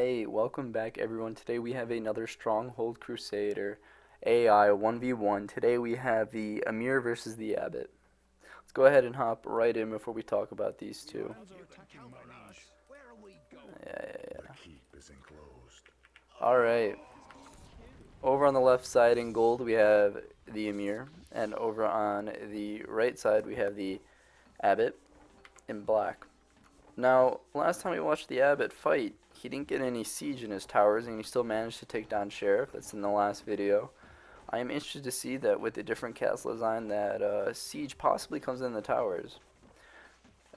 Hey, welcome back everyone. Today we have another Stronghold Crusader AI 1v1. Today we have the Emir versus the Abbot. Let's go ahead and hop right in before we talk about these two. Yeah. Alright. Over on the left side in gold we have the Emir, and over on the right side we have the Abbot in black. Now, last time we watched the Abbot fight, he didn't get any siege in his towers, and he still managed to take down Sheriff. That's in the last video. I am interested to see that with the different castle design that siege possibly comes in the towers.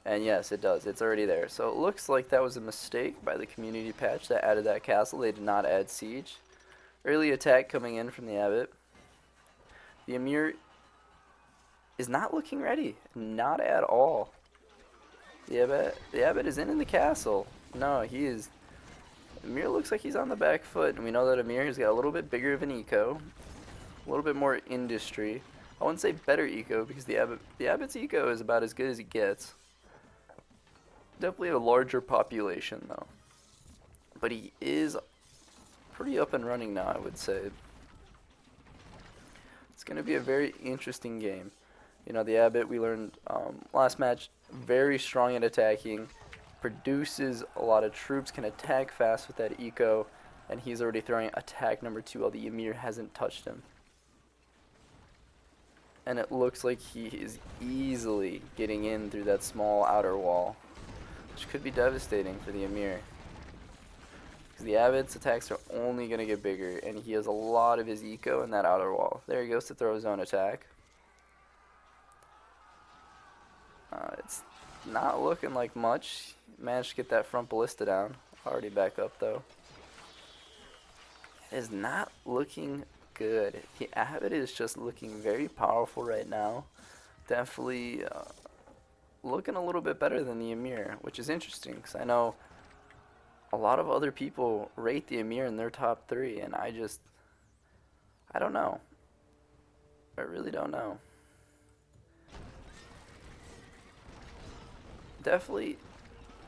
And yes, it does. It's already there. So it looks like that was a mistake by the community patch that added that castle. They did not add siege. Early attack coming in from the Abbot. The Emir is not looking ready. Not at all. The Abbot is in the castle. No, he is. Emir looks like he's on the back foot, and we know that Emir has got a little bit bigger of an eco, a little bit more industry. I wouldn't say better eco because the Abbot's eco is about as good as it gets. Definitely a larger population though, but he is pretty up and running now. I would say it's going to be a very interesting game. You know, the Abbot, we learned last match, very strong at attacking, produces a lot of troops, can attack fast with that eco, and he's already throwing attack number 2 while the Emir hasn't touched him. And it looks like he is easily getting in through that small outer wall, which could be devastating for the Emir. Because the Abbot's attacks are only going to get bigger, and he has a lot of his eco in that outer wall. There he goes to throw his own attack. It's not looking like much. Managed to get that front ballista down. Already back up though. It is not looking good. The Abbot is just looking very powerful right now. Definitely looking a little bit better than the Emir, which is interesting because I know a lot of other people rate the Emir in their top 3, and I don't know. I really don't know. Definitely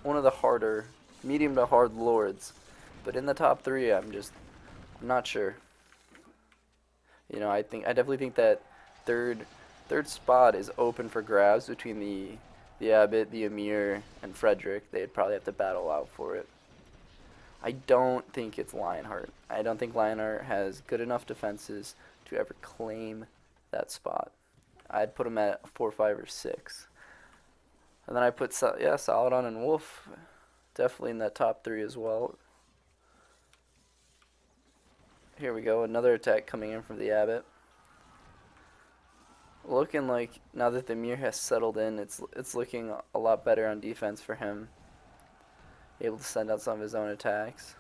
one of the harder, medium to hard lords, but in the top 3, I'm not sure. You know, I definitely think that third spot is open for grabs between the Abbot, the Emir, and Frederick. They'd probably have to battle out for it. I don't think it's Lionheart. I don't think Lionheart has good enough defenses to ever claim that spot. I'd put him at 4, 5, or 6. And then I put, Saladin and Wolf, definitely in that top 3 as well. Here we go, another attack coming in from the Abbot. Looking like, now that the Emir has settled in, it's looking a lot better on defense for him. Able to send out some of his own attacks.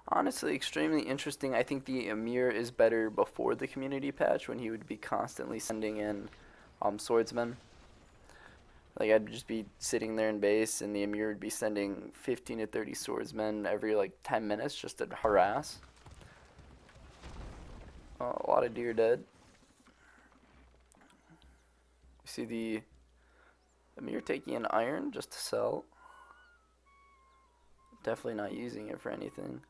Honestly, extremely interesting. I think the Emir is better before the community patch when he would be constantly sending in swordsmen. Like, I'd just be sitting there in base and the Emir would be sending 15 to 30 swordsmen every like 10 minutes just to harass. A lot of deer dead. You see the Emir taking an iron just to sell. Definitely not using it for anything.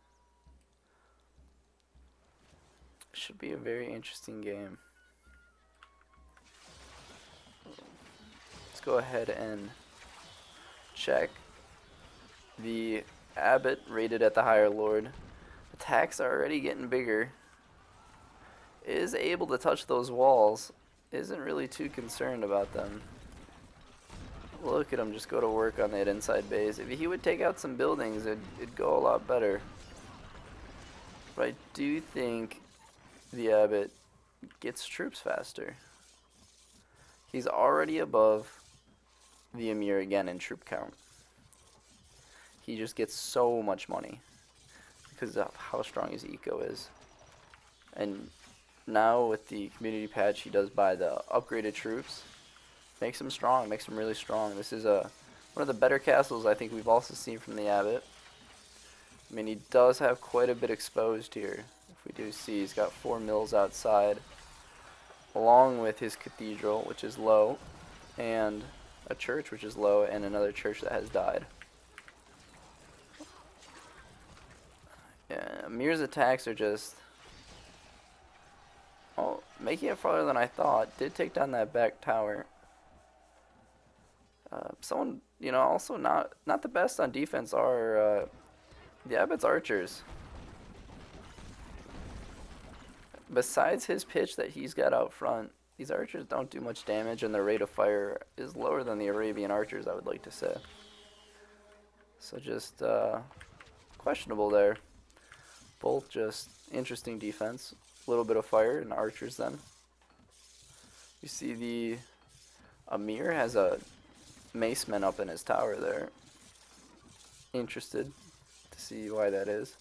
Should be a very interesting game. Let's go ahead and check. The Abbot rated at the higher lord. Attacks are already getting bigger. Is able to touch those walls. Isn't really too concerned about them. Look at him just go to work on that inside base. If he would take out some buildings, it'd go a lot better. But I do think the Abbot gets troops faster. He's already above the Emir again in troop count. He just gets so much money because of how strong his eco is. And now with the community patch, he does buy the upgraded troops. Makes him strong, makes him really strong. This is one of the better castles I think we've also seen from the Abbot. I mean, he does have quite a bit exposed here. If we do see, he's got 4 mills outside, along with his cathedral, which is low, and a church, which is low, and another church that has died. Emir's attacks are just... Oh, making it farther than I thought. Did take down that back tower. Someone, also not the best on defense are the Abbot's archers. Besides his pitch that he's got out front, these archers don't do much damage, and their rate of fire is lower than the Arabian archers, I would like to say. So just questionable there. Both just interesting defense. A little bit of fire and archers then. You see the Emir has a maceman up in his tower there. Interested to see why that is.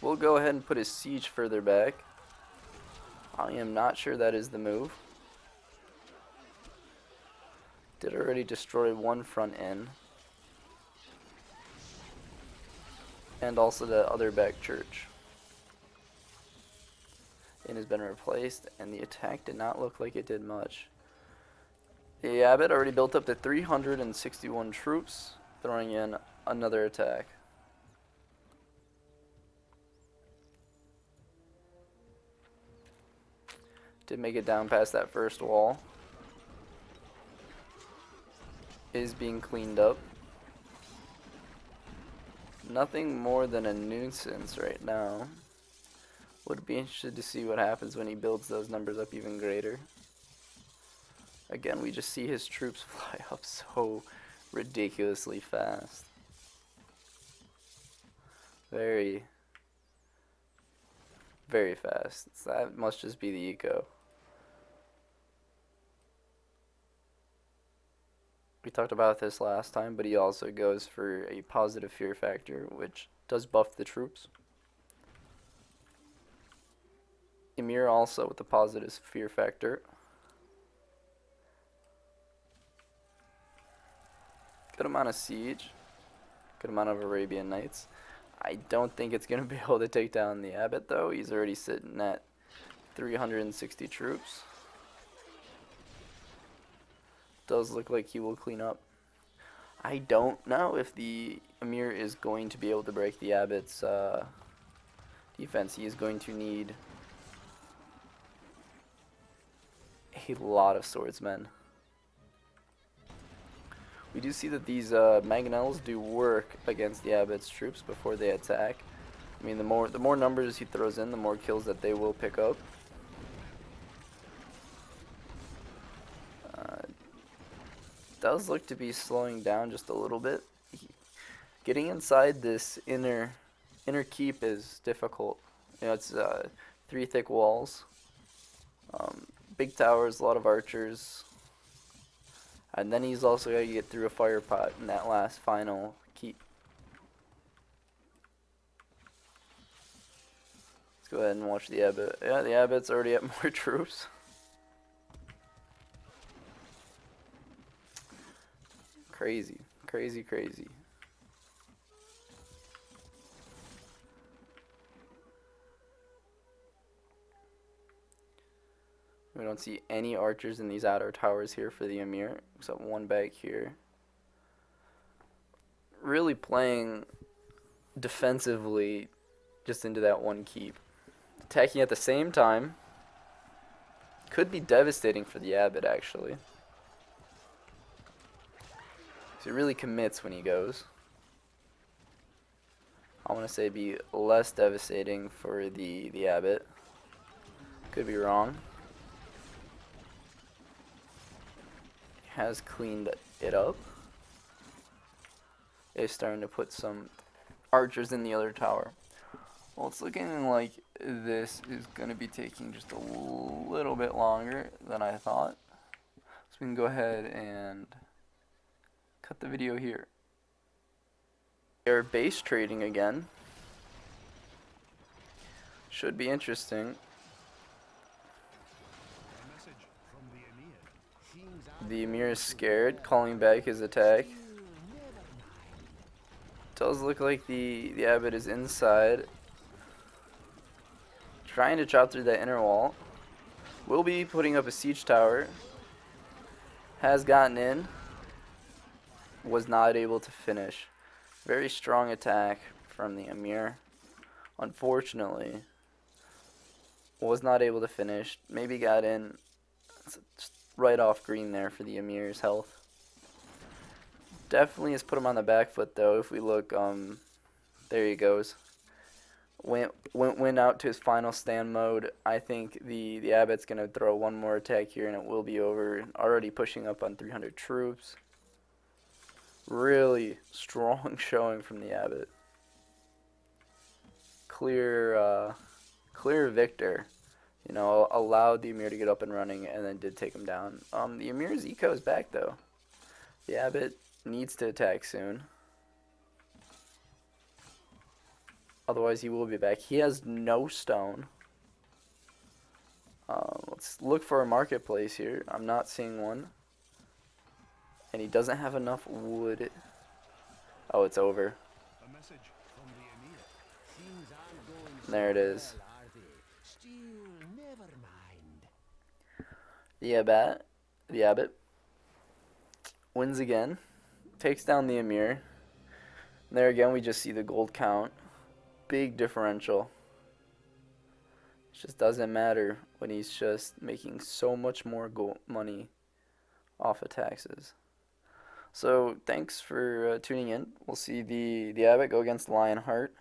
We'll go ahead and put his siege further back. I am not sure that is the move. Did already destroy one front end. And also the other back church. It has been replaced, and the attack did not look like it did much. The Abbot already built up to 361 troops, throwing in another attack. Did make it down past that first wall. Is being cleaned up. Nothing more than a nuisance right now. Would be interested to see what happens when he builds those numbers up even greater. Again, we just see his troops fly up so ridiculously fast. Very, very fast. So that must just be the eco. We talked about this last time, but he also goes for a positive fear factor, which does buff the troops. Emir also with the positive fear factor. Good amount of siege. Good amount of Arabian Knights. I don't think it's going to be able to take down the Abbot, though. He's already sitting at 360 troops. Does look like he will clean up. I don't know if the Emir is going to be able to break the Abbot's defense. He is going to need a lot of swordsmen. We do see that these mangonels do work against the Abbot's troops before they attack. I mean, the more numbers he throws in, the more kills that they will pick up. Does look to be slowing down just a little bit. Getting inside this inner keep is difficult. It's 3 thick walls, big towers, a lot of archers, and then he's also got to get through a fire pot in that last final keep. Let's go ahead and watch the Abbot. Yeah, the Abbot's already at more troops. Crazy, crazy, crazy. We don't see any archers in these outer towers here for the Emir, except one back here. Really playing defensively just into that one keep. Attacking at the same time. Could be devastating for the Abbot, actually. So he really commits when he goes. I want to say be less devastating for the Abbot. Could be wrong. He has cleaned it up. Is starting to put some archers in the other tower. Well, it's looking like this is going to be taking just a little bit longer than I thought. So we can go ahead and cut the video here. They're base trading again. Should be interesting. The Emir is scared, calling back his attack. Does look like the Abbot is inside, trying to chop through that inner wall. Will be putting up a siege tower. Has gotten in. Was not able to finish. Very strong attack from the Emir. Unfortunately, was not able to finish. Maybe got in just right off green there for the Emir's health. Definitely has put him on the back foot though. If we look, there he goes. Went out to his final stand mode. I think the Abbot's gonna throw one more attack here and it will be over. Already pushing up on 300 troops. Really strong showing from the Abbot. Clear victor. You know, allowed the Emir to get up and running and then did take him down. The Emir's eco is back though. The Abbot needs to attack soon. Otherwise he will be back. He has no stone. Let's look for a marketplace here. I'm not seeing one. And he doesn't have enough wood. Oh, it's over. There it is. The Abbot wins again. Takes down the Emir. And there again we just see the gold count. Big differential. It just doesn't matter when he's just making so much more money off of taxes. So thanks for tuning in. We'll see the Abbot go against Lionheart.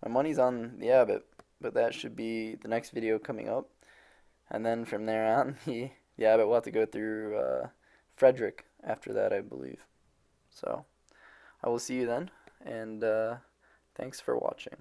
My money's on the Abbot, but that should be the next video coming up. And then from there on, the Abbot will have to go through Frederick after that, I believe. So I will see you then, and thanks for watching.